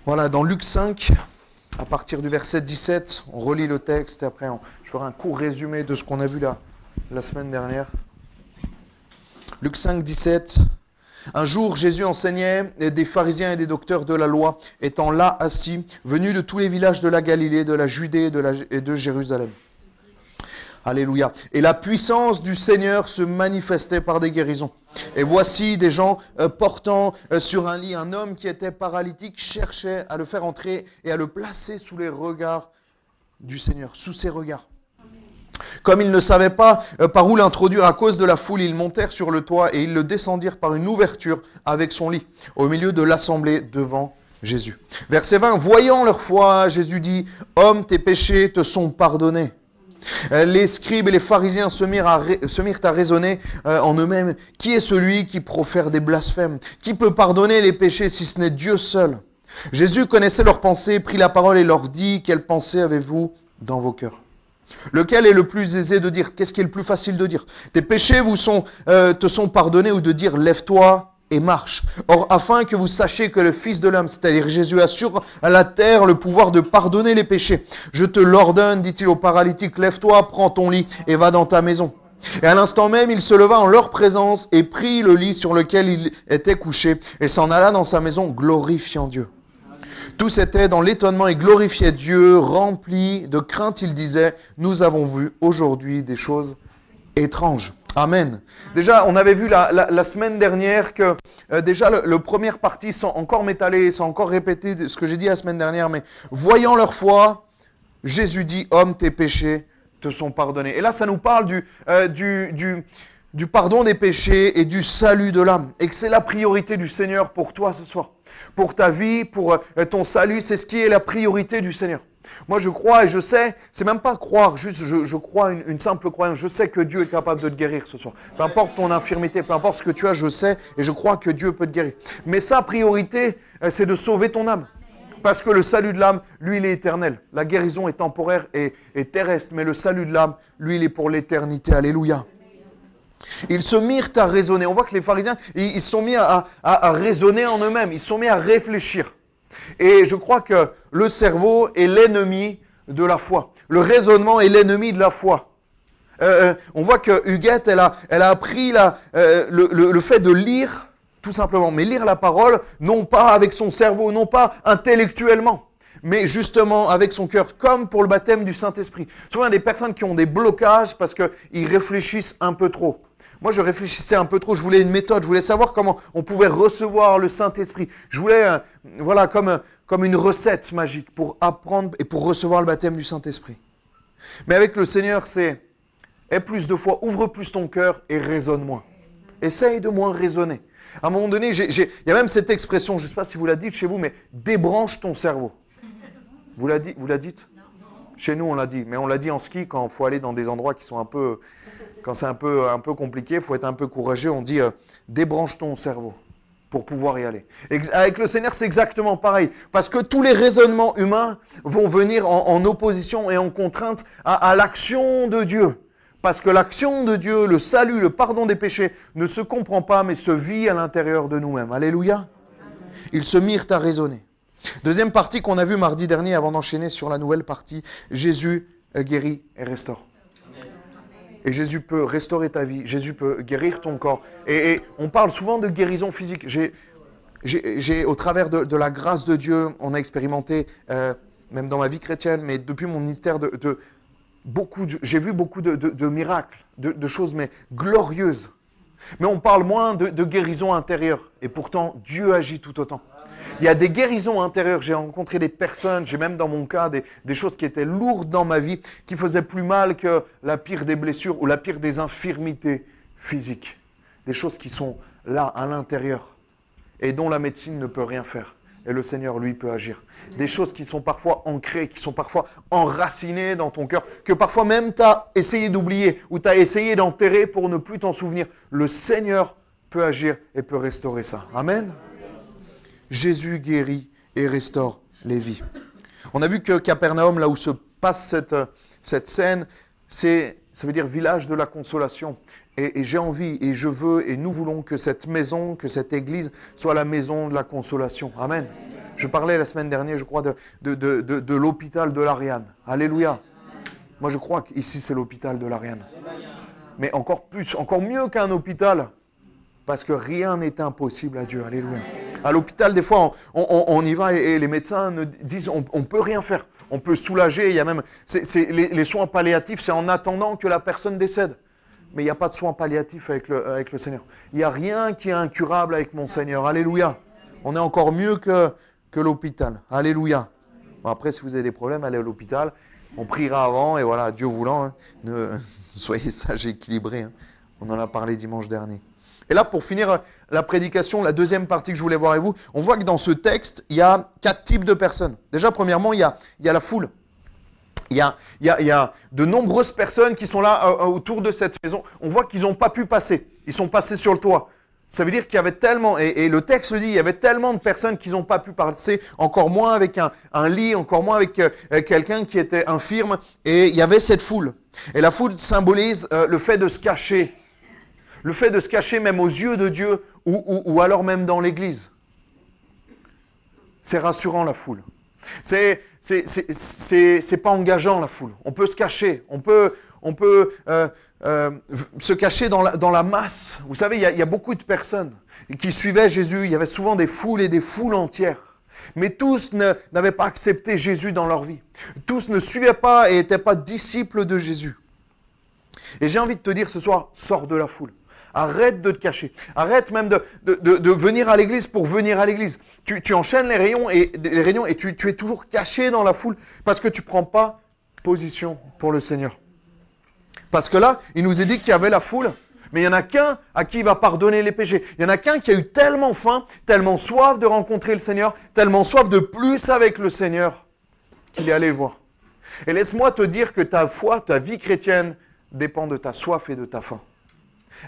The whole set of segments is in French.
Voilà, dans Luc 5, à partir du verset 17, on relit le texte et après je ferai un court résumé de ce qu'on a vu la semaine dernière. Luc 5, 17. Un jour, Jésus enseignait, et des pharisiens et des docteurs de la loi étant là assis, venus de tous les villages de la Galilée, de la Judée et de Jérusalem. Alléluia. Et la puissance du Seigneur se manifestait par des guérisons. Et voici des gens portant sur un lit un homme qui était paralytique, cherchaient à le faire entrer et à le placer sous les regards du Seigneur, sous ses regards. Comme ils ne savaient pas par où l'introduire à cause de la foule, ils montèrent sur le toit et ils le descendirent par une ouverture avec son lit, au milieu de l'assemblée devant Jésus. Verset 20, voyant leur foi, Jésus dit, « Homme, tes péchés te sont pardonnés. » Les scribes et les pharisiens se mirent à raisonner en eux-mêmes. Qui est celui qui profère des blasphèmes? Qui peut pardonner les péchés si ce n'est Dieu seul? Jésus connaissait leurs pensées, prit la parole et leur dit, quelles pensées avez-vous dans vos cœurs? Lequel est le plus aisé de dire? Qu'est-ce qui est le plus facile de dire? Tes péchés te sont pardonnés, ou de dire lève-toi et marche. Or, afin que vous sachiez que le Fils de l'homme, c'est-à-dire Jésus, assure à la terre le pouvoir de pardonner les péchés. Je te l'ordonne, dit-il au paralytique, lève-toi, prends ton lit et va dans ta maison. Et à l'instant même, il se leva en leur présence et prit le lit sur lequel il était couché et s'en alla dans sa maison, glorifiant Dieu. Tous étaient dans l'étonnement et glorifiaient Dieu, remplis de crainte, ils disaient, nous avons vu aujourd'hui des choses étranges. Amen. Déjà, on avait vu la semaine dernière que déjà le première partie, sans encore m'étaler, sans encore répéter ce que j'ai dit la semaine dernière, mais voyant leur foi, Jésus dit, homme, tes péchés te sont pardonnés. Et là, ça nous parle du pardon des péchés et du salut de l'âme. Et que c'est la priorité du Seigneur pour toi ce soir. Pour ta vie, pour ton salut, c'est ce qui est la priorité du Seigneur. Moi, je crois et je sais, c'est même pas croire, juste je crois une simple croyance. Je sais que Dieu est capable de te guérir ce soir. Peu importe ton infirmité, peu importe ce que tu as, je sais et je crois que Dieu peut te guérir. Mais sa priorité, c'est de sauver ton âme. Parce que le salut de l'âme, lui, il est éternel. La guérison est temporaire et terrestre, mais le salut de l'âme, lui, il est pour l'éternité. Alléluia. Ils se mirent à raisonner. On voit que les pharisiens, ils se sont mis à raisonner en eux-mêmes. Ils se sont mis à réfléchir. Et je crois que le cerveau est l'ennemi de la foi. Le raisonnement est l'ennemi de la foi. On voit que Huguette, elle a appris le fait de lire, tout simplement. Mais lire la parole, non pas avec son cerveau, non pas intellectuellement, mais justement avec son cœur, comme pour le baptême du Saint-Esprit. Souvent, il y a des personnes qui ont des blocages parce qu'ils réfléchissent un peu trop. Moi, je réfléchissais un peu trop, je voulais une méthode, je voulais savoir comment on pouvait recevoir le Saint-Esprit. Je voulais, comme une recette magique pour apprendre et pour recevoir le baptême du Saint-Esprit. Mais avec le Seigneur, c'est aie plus de foi, ouvre plus ton cœur et raisonne moins. Essaye de moins raisonner. À un moment donné, il y a même cette expression, je ne sais pas si vous la dites chez vous, mais débranche ton cerveau. Vous la dites? Non. Chez nous, on l'a dit, mais on l'a dit en ski quand il faut aller dans des endroits qui sont quand c'est un peu compliqué, il faut être un peu courageux, on dit débranche ton cerveau pour pouvoir y aller. Et avec le Seigneur, c'est exactement pareil, parce que tous les raisonnements humains vont venir en opposition et en contrainte à l'action de Dieu. Parce que l'action de Dieu, le salut, le pardon des péchés, ne se comprend pas, mais se vit à l'intérieur de nous-mêmes. Alléluia. Ils se mirent à raisonner. Deuxième partie qu'on a vue mardi dernier, avant d'enchaîner sur la nouvelle partie, Jésus guérit et restaure. Et Jésus peut restaurer ta vie, Jésus peut guérir ton corps. Et on parle souvent de guérison physique. Au travers de la grâce de Dieu, on a expérimenté, même dans ma vie chrétienne, mais depuis mon ministère, j'ai vu beaucoup de miracles, de choses mais glorieuses. Mais on parle moins de guérison intérieure. Et pourtant, Dieu agit tout autant. Il y a des guérisons intérieures. J'ai rencontré des personnes, j'ai même dans mon cas des choses qui étaient lourdes dans ma vie, qui faisaient plus mal que la pire des blessures ou la pire des infirmités physiques. Des choses qui sont là, à l'intérieur, et dont la médecine ne peut rien faire. Et le Seigneur, lui, peut agir. Des choses qui sont parfois ancrées, qui sont parfois enracinées dans ton cœur, que parfois même tu as essayé d'oublier ou tu as essayé d'enterrer pour ne plus t'en souvenir. Le Seigneur peut agir et peut restaurer ça. Amen. Jésus guérit et restaure les vies. On a vu que Capernaum, là où se passe cette scène, ça veut dire village de la consolation. Et j'ai envie, et je veux, et nous voulons que cette maison, que cette église soit la maison de la consolation. Amen. Je parlais la semaine dernière, je crois, de l'hôpital de l'Ariane. Alléluia. Moi, je crois qu'ici, c'est l'hôpital de l'Ariane. Mais encore plus, encore mieux qu'un hôpital, parce que rien n'est impossible à Dieu. Alléluia. À l'hôpital, des fois, on y va et les médecins nous disent on ne peut rien faire. On peut soulager. Il y a même les soins palliatifs, c'est en attendant que la personne décède. Mais il n'y a pas de soins palliatifs avec le Seigneur. Il n'y a rien qui est incurable avec mon Seigneur. Alléluia. On est encore mieux que l'hôpital. Alléluia. Bon, après, si vous avez des problèmes, allez à l'hôpital. On priera avant et voilà, Dieu voulant, soyez sages et équilibrés. Hein. On en a parlé dimanche dernier. Et là, pour finir la prédication, la deuxième partie que je voulais voir avec vous, on voit que dans ce texte, il y a 4 types de personnes. Déjà, premièrement, il y a la foule. Il y a de nombreuses personnes qui sont là autour de cette maison. On voit qu'ils n'ont pas pu passer. Ils sont passés sur le toit. Ça veut dire qu'il y avait tellement, et le texte le dit, il y avait tellement de personnes qui n'ont pas pu passer, encore moins avec un lit, encore moins avec quelqu'un qui était infirme. Et il y avait cette foule. Et la foule symbolise le fait de se cacher. Le fait de se cacher même aux yeux de Dieu ou alors même dans l'église. C'est rassurant la foule. C'est pas engageant la foule. On peut se cacher. On peut se cacher dans la masse. Vous savez, il y a beaucoup de personnes qui suivaient Jésus. Il y avait souvent des foules et des foules entières. Mais tous n'avaient pas accepté Jésus dans leur vie. Tous ne suivaient pas et n'étaient pas disciples de Jésus. Et j'ai envie de te dire ce soir, sors de la foule. Arrête de te cacher. Arrête même de venir à l'église pour venir à l'église. Tu enchaînes les réunions et tu es toujours caché dans la foule parce que tu ne prends pas position pour le Seigneur. Parce que là, il nous est dit qu'il y avait la foule, mais il n'y en a qu'un à qui il va pardonner les péchés. Il y en a qu'un qui a eu tellement faim, tellement soif de rencontrer le Seigneur, tellement soif de plus avec le Seigneur, qu'il est allé le voir. Et laisse-moi te dire que ta foi, ta vie chrétienne, dépend de ta soif et de ta faim.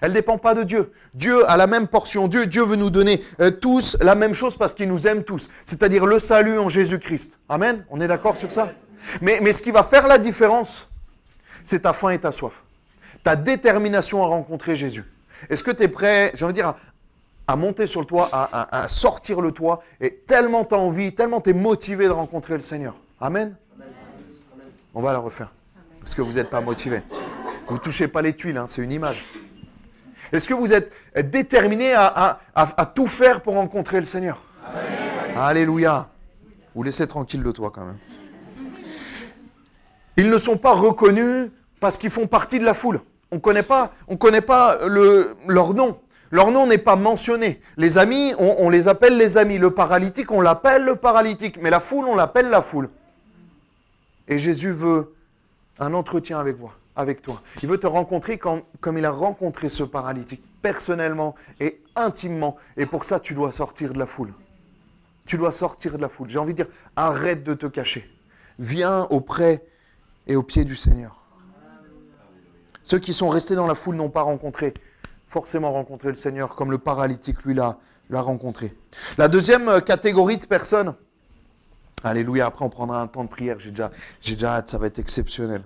Elle ne dépend pas de Dieu. Dieu a la même portion. Dieu veut nous donner tous la même chose parce qu'il nous aime tous. C'est-à-dire le salut en Jésus-Christ. Amen. On est d'accord sur ça? Mais ce qui va faire la différence, c'est ta faim et ta soif. Ta détermination à rencontrer Jésus. Est-ce que tu es prêt, j'ai envie de dire, à monter sur le toit, à sortir le toit, et tellement tu as envie, tellement tu es motivé de rencontrer le Seigneur. Amen. On va la refaire. Parce que vous n'êtes pas motivé. Vous ne touchez pas les tuiles, hein, c'est une image. Est-ce que vous êtes déterminé à tout faire pour rencontrer le Seigneur? Amen. Alléluia. Vous laissez tranquille le toit quand même. Ils ne sont pas reconnus parce qu'ils font partie de la foule. On ne connaît pas leur nom. Leur nom n'est pas mentionné. Les amis, on les appelle les amis. Le paralytique, on l'appelle le paralytique. Mais la foule, on l'appelle la foule. Et Jésus veut un entretien avec toi. Il veut te rencontrer comme il a rencontré ce paralytique, personnellement et intimement. Et pour ça, tu dois sortir de la foule. Tu dois sortir de la foule. J'ai envie de dire, arrête de te cacher. Viens auprès et au pied du Seigneur. Ceux qui sont restés dans la foule n'ont pas forcément rencontré le Seigneur comme le paralytique, lui, l'a rencontré. La deuxième catégorie de personnes, alléluia, après on prendra un temps de prière, j'ai déjà hâte, ça va être exceptionnel.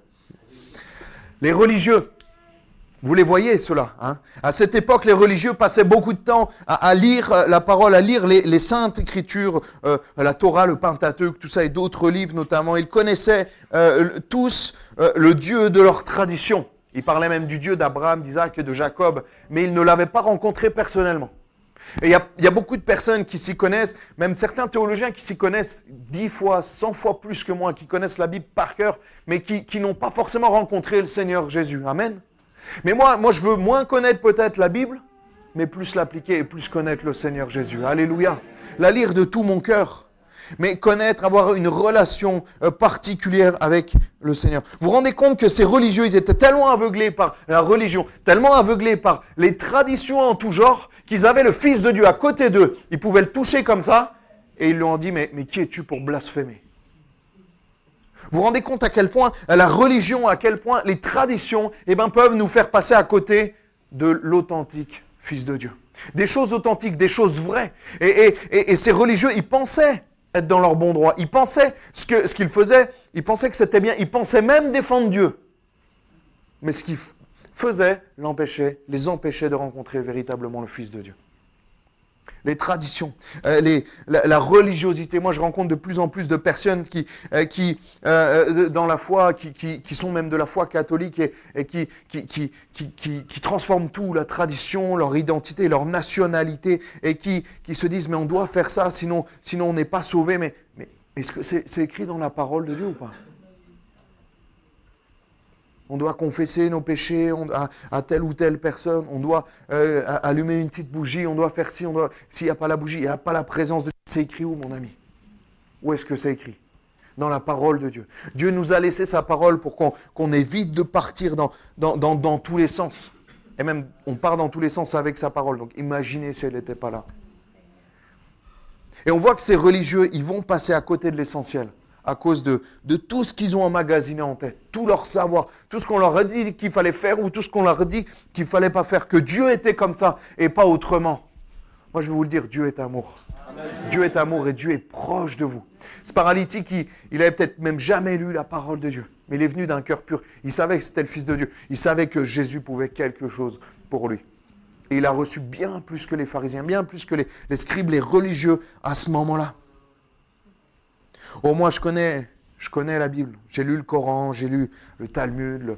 Les religieux, vous les voyez ceux-là. Hein? À cette époque, les religieux passaient beaucoup de temps à lire la parole, à lire les saintes écritures, la Torah, le Pentateuque, tout ça et d'autres livres notamment. Ils connaissaient tous le Dieu de leur tradition. Ils parlaient même du Dieu d'Abraham, d'Isaac et de Jacob, mais ils ne l'avaient pas rencontré personnellement. Et il y a beaucoup de personnes qui s'y connaissent, même certains théologiens qui s'y connaissent 10 fois, 100 fois plus que moi, qui connaissent la Bible par cœur, mais qui n'ont pas forcément rencontré le Seigneur Jésus. Amen. Mais moi, je veux moins connaître peut-être la Bible, mais plus l'appliquer et plus connaître le Seigneur Jésus. Alléluia. La lire de tout mon cœur, mais connaître, avoir une relation particulière avec le Seigneur. Vous vous rendez compte que ces religieux, ils étaient tellement aveuglés par la religion, tellement aveuglés par les traditions en tout genre, qu'ils avaient le Fils de Dieu à côté d'eux. Ils pouvaient le toucher comme ça, et ils lui ont dit, mais qui es-tu pour blasphémer? Vous vous rendez compte à quel point la religion, à quel point les traditions peuvent nous faire passer à côté de l'authentique Fils de Dieu. Des choses authentiques, des choses vraies. Et ces religieux, ils pensaient être dans leur bon droit. Ils pensaient ce qu'ils faisaient, ils pensaient que c'était bien. Ils pensaient même défendre Dieu. Mais ce qu'ils faisaient les empêchait de rencontrer véritablement le Fils de Dieu. Les traditions, la religiosité. Moi, je rencontre de plus en plus de personnes qui dans la foi, qui sont même de la foi catholique et qui transforment tout, la tradition, leur identité, leur nationalité, et qui se disent, mais on doit faire ça, sinon on n'est pas sauvé. Mais est-ce que c'est écrit dans la parole de Dieu ou pas? On doit confesser nos péchés à telle ou telle personne. On doit allumer une petite bougie. On doit faire ci. S'il n'y a pas la bougie, il n'y a pas la présence de Dieu. C'est écrit où, mon ami? Où est-ce que c'est écrit? Dans la parole de Dieu. Dieu nous a laissé sa parole pour qu'on évite de partir dans tous les sens. Et même, on part dans tous les sens avec sa parole. Donc, imaginez si elle n'était pas là. Et on voit que ces religieux, ils vont passer à côté de l'essentiel. À cause de tout ce qu'ils ont emmagasiné en tête, tout leur savoir, tout ce qu'on leur a dit qu'il fallait faire ou tout ce qu'on leur a dit qu'il ne fallait pas faire, que Dieu était comme ça et pas autrement. Moi, je vais vous le dire, Dieu est amour. Amen. Dieu est amour et Dieu est proche de vous. Ce paralytique, il avait peut-être même jamais lu la parole de Dieu, mais il est venu d'un cœur pur. Il savait que c'était le Fils de Dieu. Il savait que Jésus pouvait quelque chose pour lui. Et il a reçu bien plus que les pharisiens, bien plus que les scribes, les religieux à ce moment-là. Oh, moi, je connais la Bible. J'ai lu le Coran, j'ai lu le Talmud,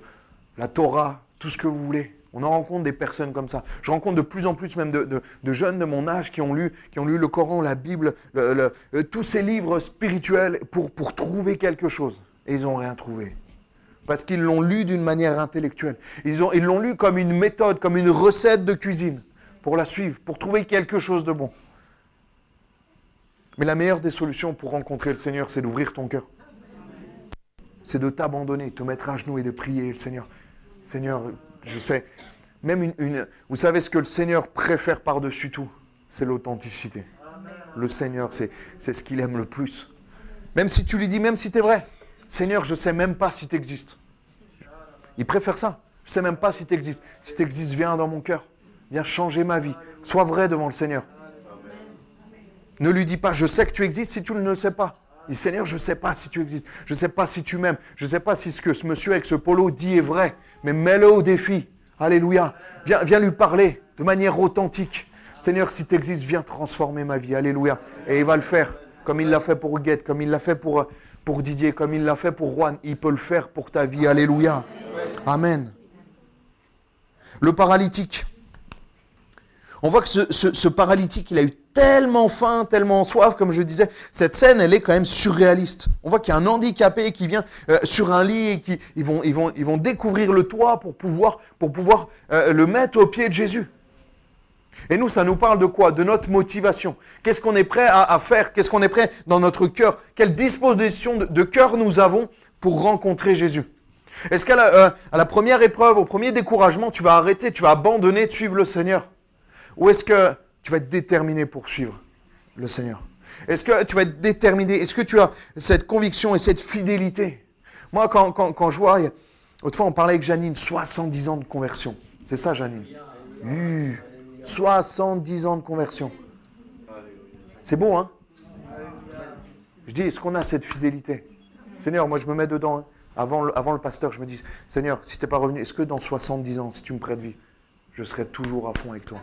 la Torah, tout ce que vous voulez. On en rencontre des personnes comme ça. Je rencontre de plus en plus même de jeunes de mon âge qui ont lu le Coran, la Bible, tous ces livres spirituels pour trouver quelque chose. Et ils n'ont rien trouvé. Parce qu'ils l'ont lu d'une manière intellectuelle. Ils l'ont lu comme une méthode, comme une recette de cuisine. Pour la suivre, pour trouver quelque chose de bon. Mais la meilleure des solutions pour rencontrer le Seigneur, c'est d'ouvrir ton cœur. C'est de t'abandonner, te mettre à genoux et de prier le Seigneur. Seigneur, je sais, même vous savez ce que le Seigneur préfère par-dessus tout, c'est l'authenticité. Le Seigneur, c'est ce qu'il aime le plus. Même si tu lui dis, même si tu es vrai, Seigneur, je ne sais même pas si tu existes. Il préfère ça. Je ne sais même pas si tu existes. Si tu existes, viens dans mon cœur. Viens changer ma vie. Sois vrai devant le Seigneur. Ne lui dis pas, je sais que tu existes si tu ne le sais pas. Dis, Seigneur, je ne sais pas si tu existes. Je ne sais pas si tu m'aimes. Je ne sais pas si ce que ce monsieur avec ce polo dit est vrai. Mais mets-le au défi. Alléluia. Viens lui parler de manière authentique. Seigneur, si tu existes, viens transformer ma vie. Alléluia. Et il va le faire comme il l'a fait pour Huguette, comme il l'a fait pour Didier, comme il l'a fait pour Juan. Il peut le faire pour ta vie. Alléluia. Amen. Le paralytique. On voit que ce paralytique, il a eu tellement faim, tellement soif, comme je disais. Cette scène, elle est quand même surréaliste. On voit qu'il y a un handicapé qui vient sur un lit et ils vont découvrir le toit pour pouvoir le mettre au pied de Jésus. Et nous, ça nous parle de quoi? De notre motivation. Qu'est-ce qu'on est prêt à faire? Qu'est-ce qu'on est prêt dans notre cœur? Quelle disposition de cœur nous avons pour rencontrer Jésus? Est-ce qu'à la première épreuve, au premier découragement, tu vas arrêter, tu vas abandonner de suivre le Seigneur? Ou est-ce que tu vas être déterminé pour suivre le Seigneur? Est-ce que tu vas être déterminé? Est-ce que tu as cette conviction et cette fidélité? Moi, quand je vois, autrefois on parlait avec Janine, 70 ans de conversion. C'est ça, Janine? 70 ans de conversion. C'est beau, hein? Je dis, est-ce qu'on a cette fidélité? Seigneur, moi je me mets dedans. Hein. Avant le pasteur, je me dis, Seigneur, si tu n'es pas revenu, est-ce que dans 70 ans, si tu me prêtes vie, je serai toujours à fond avec toi?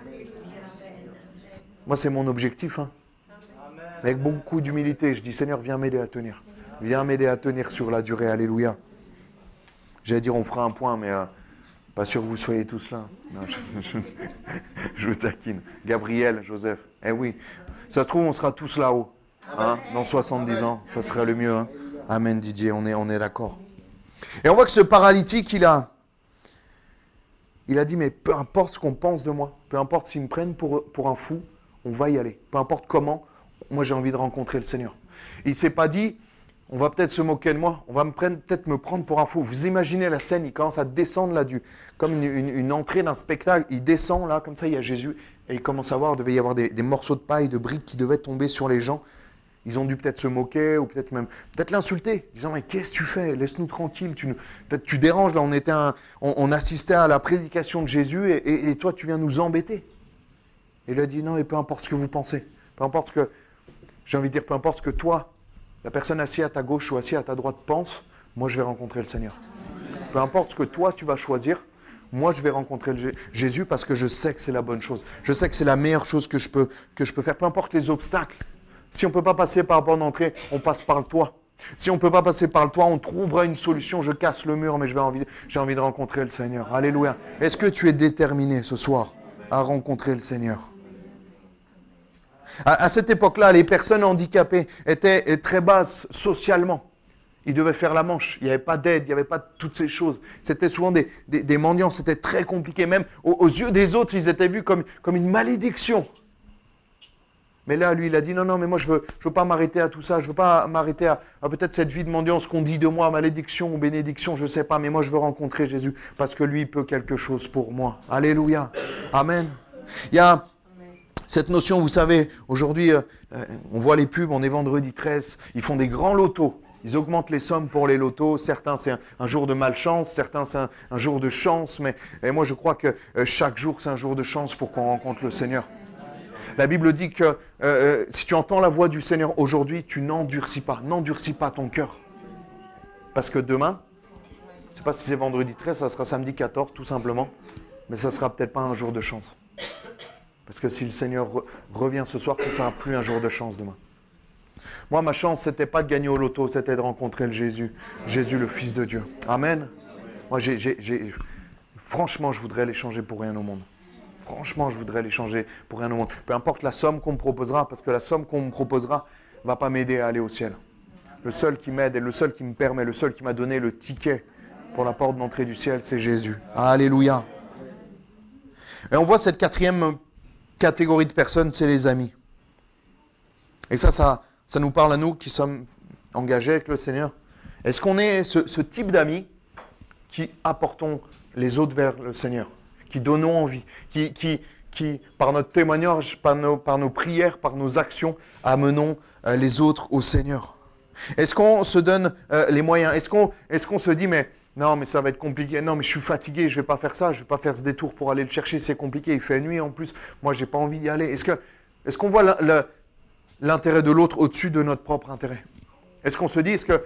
Moi, c'est mon objectif. Hein. Avec beaucoup d'humilité, je dis, Seigneur, viens m'aider à tenir. Viens m'aider à tenir sur la durée. Alléluia. J'allais dire, on fera un point, mais pas sûr que vous soyez tous là. Non, je vous taquine. Gabriel, Joseph. Eh oui, ça se trouve, on sera tous là-haut. Hein, dans 70 ans, ça serait le mieux. Hein. Amen, Didier, on est d'accord. Et on voit que ce paralytique, il a dit, mais peu importe ce qu'on pense de moi, peu importe s'ils me prennent pour un fou, on va y aller. Peu importe comment, moi j'ai envie de rencontrer le Seigneur. Il ne s'est pas dit, on va peut-être se moquer de moi, on va peut-être me prendre pour un fou. Vous imaginez la scène, il commence à descendre là, comme une entrée d'un spectacle, il descend là, comme ça il y a Jésus, et il commence à voir, il devait y avoir des morceaux de paille, de briques qui devaient tomber sur les gens. Ils ont dû peut-être se moquer ou peut-être l'insulter, disant mais qu'est-ce que tu fais? Laisse-nous tranquille, tu déranges là. On assistait à la prédication de Jésus et toi tu viens nous embêter. Et il a dit non, mais peu importe ce que vous pensez, peu importe ce que j'ai envie de dire, peu importe ce que toi, la personne assise à ta gauche ou assise à ta droite pense, moi je vais rencontrer le Seigneur. Peu importe ce que toi tu vas choisir Moi, je vais rencontrer Jésus parce que je sais que c'est la bonne chose. Je sais que c'est la meilleure chose que je peux faire, peu importe les obstacles. Si on ne peut pas passer par la porte d'entrée, on passe par le toit. Si on ne peut pas passer par le toit, on trouvera une solution. Je casse le mur, mais j'ai envie de rencontrer le Seigneur. Alléluia. Est-ce que tu es déterminé ce soir à rencontrer le Seigneur? À cette époque-là, les personnes handicapées étaient très basses socialement. Ils devaient faire la manche. Il n'y avait pas d'aide, il n'y avait pas toutes ces choses. C'était souvent des mendiants, c'était très compliqué. Même aux yeux des autres, ils étaient vus comme une malédiction. Mais là, lui, il a dit, non, mais moi, je veux pas m'arrêter à tout ça. Je ne veux pas m'arrêter à peut-être cette vie de mendiant, ce qu'on dit de moi, malédiction ou bénédiction, je ne sais pas. Mais moi, je veux rencontrer Jésus parce que lui, il peut quelque chose pour moi. Alléluia. Amen. Il y a cette notion, vous savez, aujourd'hui, on voit les pubs, on est vendredi 13, ils font des grands lotos. Ils augmentent les sommes pour les lotos. Certains, c'est un jour de malchance. Certains, c'est un jour de chance. Et moi, je crois que chaque jour, c'est un jour de chance pour qu'on rencontre le Seigneur. La Bible dit que si tu entends la voix du Seigneur aujourd'hui, tu n'endurcis pas. N'endurcis pas ton cœur. Parce que demain, je ne sais pas si c'est vendredi 13, ça sera samedi 14, tout simplement. Mais ça ne sera peut-être pas un jour de chance. Parce que si le Seigneur revient ce soir, ça ne sera plus un jour de chance demain. Moi, ma chance, ce n'était pas de gagner au loto, c'était de rencontrer le Jésus. Jésus, le Fils de Dieu. Amen. Moi, franchement, je voudrais l'échanger pour rien au monde. Franchement, je voudrais l'échanger pour rien au monde. Peu importe la somme qu'on me proposera, parce que la somme qu'on me proposera ne va pas m'aider à aller au ciel. Le seul qui m'aide et le seul qui me permet, le seul qui m'a donné le ticket pour la porte d'entrée du ciel, c'est Jésus. Alléluia. Et on voit cette quatrième catégorie de personnes, c'est les amis. Et ça nous parle à nous qui sommes engagés avec le Seigneur. Est-ce qu'on est ce type d'amis qui apportons les autres vers le Seigneur, qui donnons envie, qui par notre témoignage, par nos prières, par nos actions, amenons les autres au Seigneur? Est-ce qu'on se donne les moyens? Est-ce qu'on se dit, mais non, mais ça va être compliqué. Non, mais je suis fatigué, je ne vais pas faire ça, je ne vais pas faire ce détour pour aller le chercher, c'est compliqué, il fait nuit en plus. Moi, je n'ai pas envie d'y aller. Est-ce qu'on voit l'intérêt de l'autre au-dessus de notre propre intérêt? Est-ce qu'on se dit, est-ce que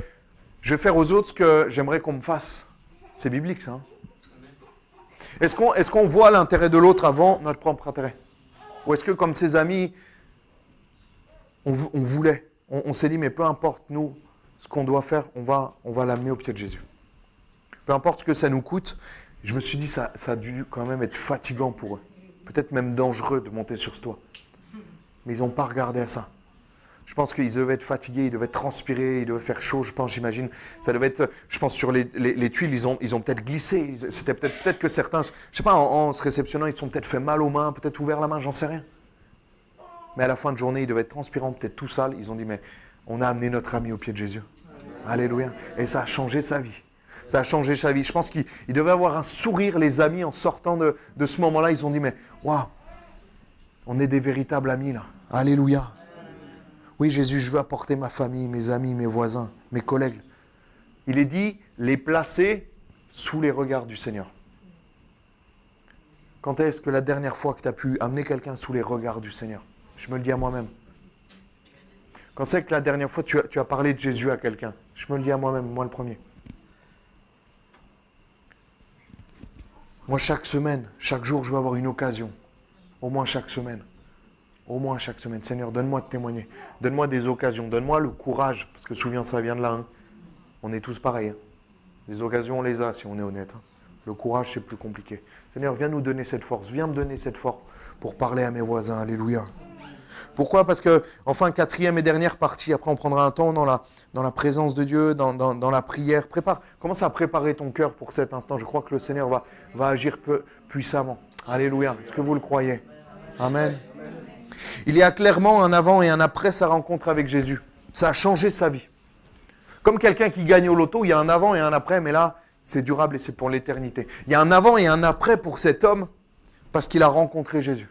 je vais faire aux autres ce que j'aimerais qu'on me fasse? C'est biblique, ça. Hein? Est-ce qu'on voit l'intérêt de l'autre avant notre propre intérêt? Ou est-ce que, comme ses amis, on voulait, on s'est dit, mais peu importe, nous, ce qu'on doit faire, on va l'amener au pied de Jésus. Peu importe ce que ça nous coûte, je me suis dit, ça a dû quand même être fatigant pour eux. Peut-être même dangereux de monter sur ce toit. Mais ils n'ont pas regardé à ça. Je pense qu'ils devaient être fatigués, ils devaient transpirer, ils devaient faire chaud, je pense, j'imagine. Ça devait être, je pense, sur les tuiles, ils ont peut-être glissé. C'était peut-être que certains, je ne sais pas, en se réceptionnant, ils se sont peut-être fait mal aux mains, peut-être ouvert la main, j'en sais rien. Mais à la fin de journée, ils devaient être transpirants, peut-être tout sales. Ils ont dit, mais on a amené notre ami au pied de Jésus. Alléluia. Et ça a changé sa vie. Ça a changé sa vie. Je pense qu'ils devaient avoir un sourire, les amis, en sortant de ce moment-là. Ils ont dit, mais waouh, on est des véritables amis là. Alléluia. Oui, Jésus, je veux apporter ma famille, mes amis, mes voisins, mes collègues. Il est dit, les placer sous les regards du Seigneur. Quand est-ce que la dernière fois que tu as pu amener quelqu'un sous les regards du Seigneur? Je me le dis à moi-même. Quand c'est que la dernière fois tu as parlé de Jésus à quelqu'un? Je me le dis à moi-même, moi le premier. Moi, chaque semaine, chaque jour, je veux avoir une occasion. Au moins chaque semaine. Au moins chaque semaine. Seigneur, donne-moi de témoigner. Donne-moi des occasions. Donne-moi le courage. Parce que souviens, ça vient de là. Hein. On est tous pareils. Hein. Les occasions, on les a, si on est honnête. Hein. Le courage, c'est plus compliqué. Seigneur, viens nous donner cette force. Viens me donner cette force pour parler à mes voisins. Alléluia. Pourquoi? Parce que, enfin, quatrième et dernière partie, après on prendra un temps dans la présence de Dieu, dans la prière. Commence à préparer ton cœur pour cet instant. Je crois que le Seigneur va agir puissamment. Alléluia. Est-ce que vous le croyez? Amen. Il y a clairement un avant et un après sa rencontre avec Jésus. Ça a changé sa vie. Comme quelqu'un qui gagne au loto, il y a un avant et un après, mais là, c'est durable et c'est pour l'éternité. Il y a un avant et un après pour cet homme parce qu'il a rencontré Jésus.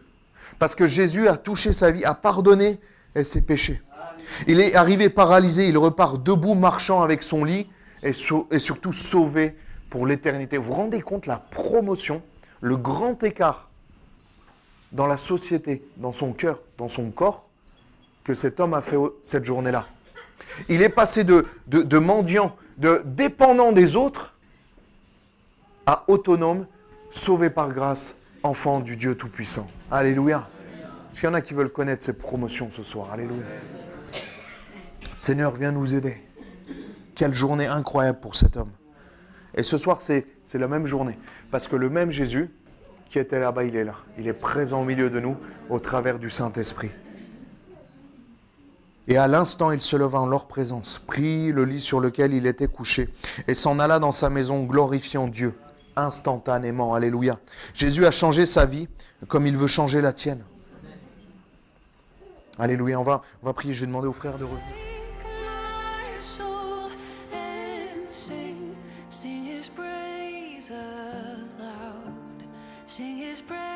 Parce que Jésus a touché sa vie, a pardonné ses péchés. Il est arrivé paralysé, il repart debout, marchant avec son lit et surtout sauvé pour l'éternité. Vous vous rendez compte la promotion, le grand écart dans la société, dans son cœur, dans son corps, que cet homme a fait cette journée-là. Il est passé de mendiant, de dépendant des autres, à autonome, sauvé par grâce, enfant du Dieu Tout-Puissant. Alléluia. Est-ce qu'il y en a qui veulent connaître ces promotions ce soir? Alléluia. Seigneur, viens nous aider. Quelle journée incroyable pour cet homme. Et ce soir, c'est la même journée. Parce que le même Jésus qui était là-bas, il est là. Il est présent au milieu de nous au travers du Saint-Esprit. Et à l'instant, il se leva en leur présence, prit le lit sur lequel il était couché et s'en alla dans sa maison glorifiant Dieu instantanément. Alléluia. Jésus a changé sa vie comme il veut changer la tienne. Alléluia. On va prier. Je vais demander aux frères de revenir. Sing his praise aloud. Sing his praise.